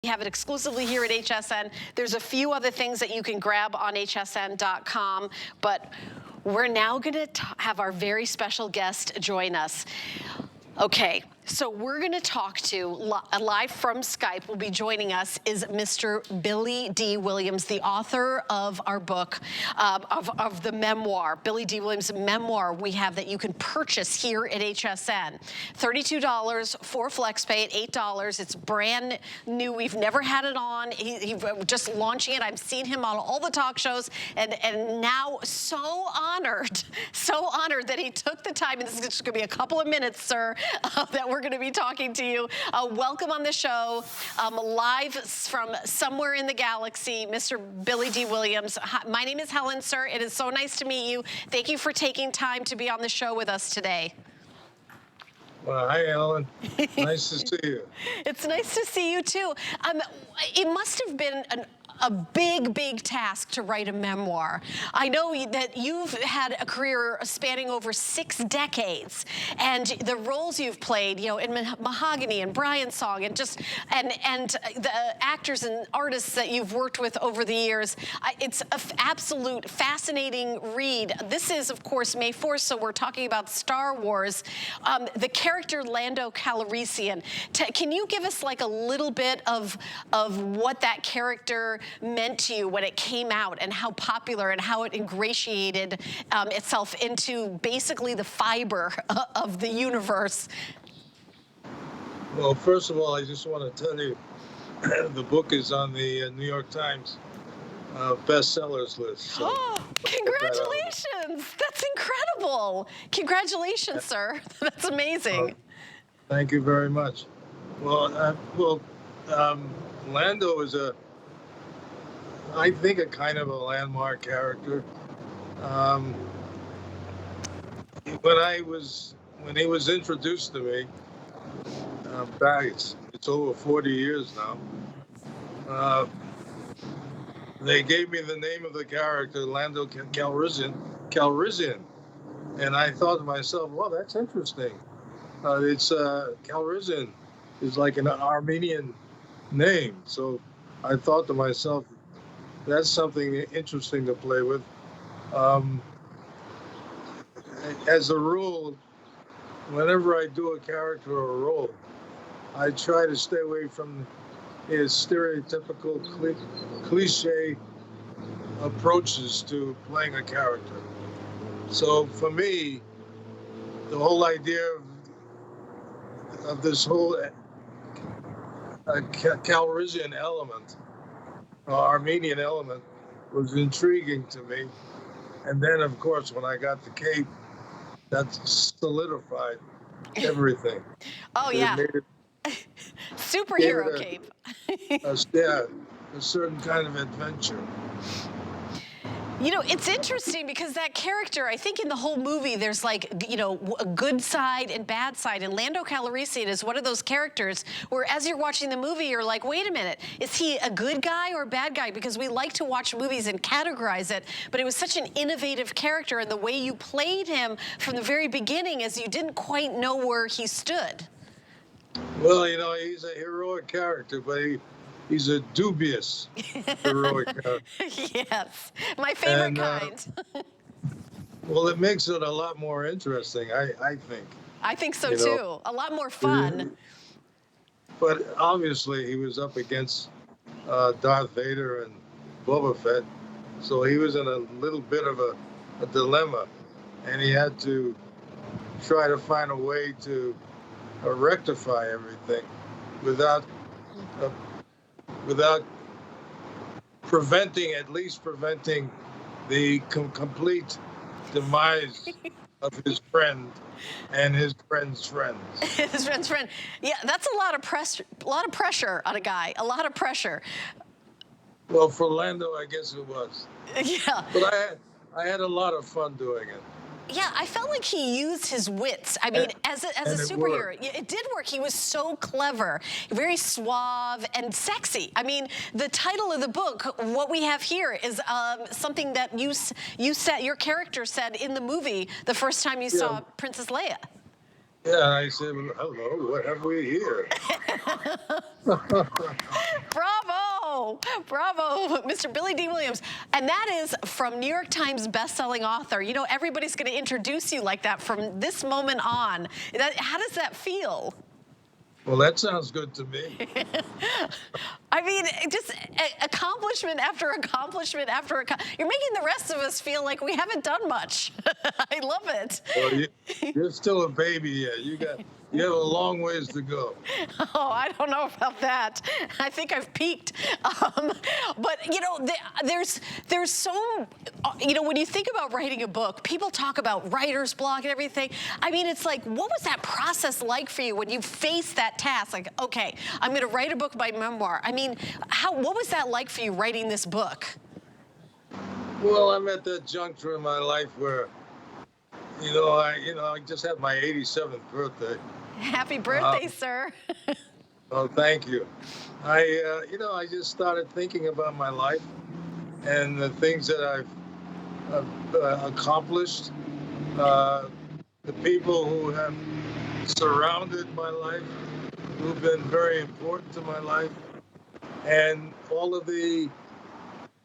We have it exclusively here at HSN. There's a few other things that you can grab on hsn.com, but we're now going to have our very special guest join us. Okay, so we're going to talk to, live from Skype, will be joining us is Mr. Billy Dee Williams, the author of our book, of the memoir, Billy Dee Williams' memoir we have that you can purchase here at HSN. $32 for FlexPay at $8. It's brand new. We've never had it on. He just launching it. I've seen him on all the talk shows, and now so honored that he took the time, and this is just going to be a couple of minutes, sir, that we're going to be talking to you. Welcome on the show, live from somewhere in the galaxy, Mr. Billy Dee Williams. Hi, my name is Helen, sir. It is so nice to meet you. Thank you for taking time to be on the show with us today. Well, hi, Ellen. Nice to see you. It's nice to see you, too. It must have been a big task to write a memoir. I know that you've had a career spanning over 6 decades, and the roles you've played, you know, in Mahogany and Brian Song, and the actors and artists that you've worked with over the years. It's an absolute fascinating read. This is, of course, May 4th, so we're talking about Star Wars. The character Lando Calrissian. Can you give us like a little bit of what that character meant to you when it came out, and how popular and how it ingratiated itself into basically the fiber of the universe? Well, first of all, I just want to tell you the book is on the New York Times bestsellers list. So congratulations! That's incredible. Congratulations, sir. That's amazing. Thank you very much. Well, Lando is I think, a kind of a landmark character. When he was introduced to me, it's over 40 years now. They gave me the name of the character, Lando Calrissian, and I thought to myself, well, that's interesting. It's Calrissian is like an Armenian name, so I thought to myself, that's something interesting to play with. As a rule, whenever I do a character or a role, I try to stay away from his stereotypical cliche approaches to playing a character. So for me, the whole idea of this whole Calrissian element, Armenian element, was intriguing to me. And then, of course, when I got the cape, that solidified everything. Oh, yeah. Superhero cape. A certain kind of adventure. You know, it's interesting because that character, I think in the whole movie, there's like, you know, a good side and bad side. And Lando Calrissian is one of those characters where as you're watching the movie, you're like, wait a minute, is he a good guy or a bad guy? Because we like to watch movies and categorize it. But it was such an innovative character, and the way you played him from the very beginning is you didn't quite know where he stood. Well, you know, he's a heroic character, but he's a dubious heroic character. Yes, my favorite kind. Well, it makes it a lot more interesting, I think. I think so, too. A lot more fun. But obviously, he was up against Darth Vader and Boba Fett, so he was in a little bit of a dilemma, and he had to try to find a way to rectify everything without at least preventing the complete demise of his friend and his friend's friend. His friend's friend. Yeah, that's a lot of pressure on a guy. A lot of pressure. Well, for Lando, I guess it was. Yeah. But I had a lot of fun doing it. Yeah, I felt like he used his wits. I mean, as a superhero, it did work. He was so clever, very suave and sexy. I mean, the title of the book, what we have here, is something that your character said in the movie the first time you saw Princess Leia. Yeah, and I said, well, hello, what have we here? Bravo! Bravo, Mr. Billy Dee Williams. And that is from New York Times bestselling author. You know, everybody's going to introduce you like that from this moment on. How does that feel? Well, that sounds good to me. I mean, just accomplishment after accomplishment after you're making the rest of us feel like we haven't done much. I love it. Well, you're still a baby yet. You have a long ways to go. Oh, I don't know about that. I think I've peaked. But you know, there's so, you know, when you think about writing a book, people talk about writer's block and everything. I mean, it's like, what was that process like for you when you faced that task? Like, okay, I'm going to write a book by memoir. I mean, what was that like for you writing this book? Well, I'm at that juncture in my life where, I just had my 87th birthday. Happy birthday, sir. Oh, thank you. I just started thinking about my life and the things that I've accomplished, the people who have surrounded my life, who've been very important to my life, and all of the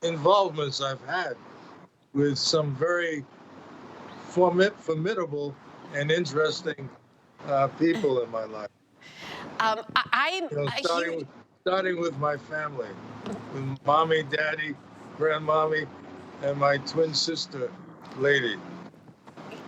involvements I've had with some very formidable and interesting people in my life. Starting with my family, with mommy, daddy, grandmommy, and my twin sister, Lady.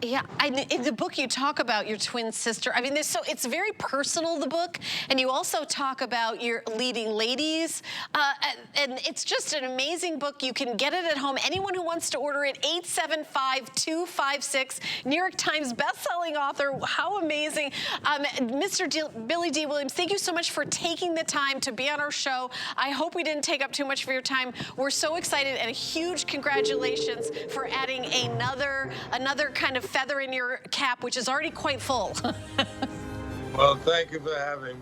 Yeah, in the book you talk about your twin sister. I mean, it's very personal, the book, and you also talk about your leading ladies, and it's just an amazing book. You can get it at home. Anyone who wants to order it, 875-256, New York Times bestselling author. How amazing. Mr. Billy Dee Williams, thank you so much for taking the time to be on our show. I hope we didn't take up too much of your time. We're so excited, and a huge congratulations for adding another kind of feather in your cap, which is already quite full. Well, thank you for having me.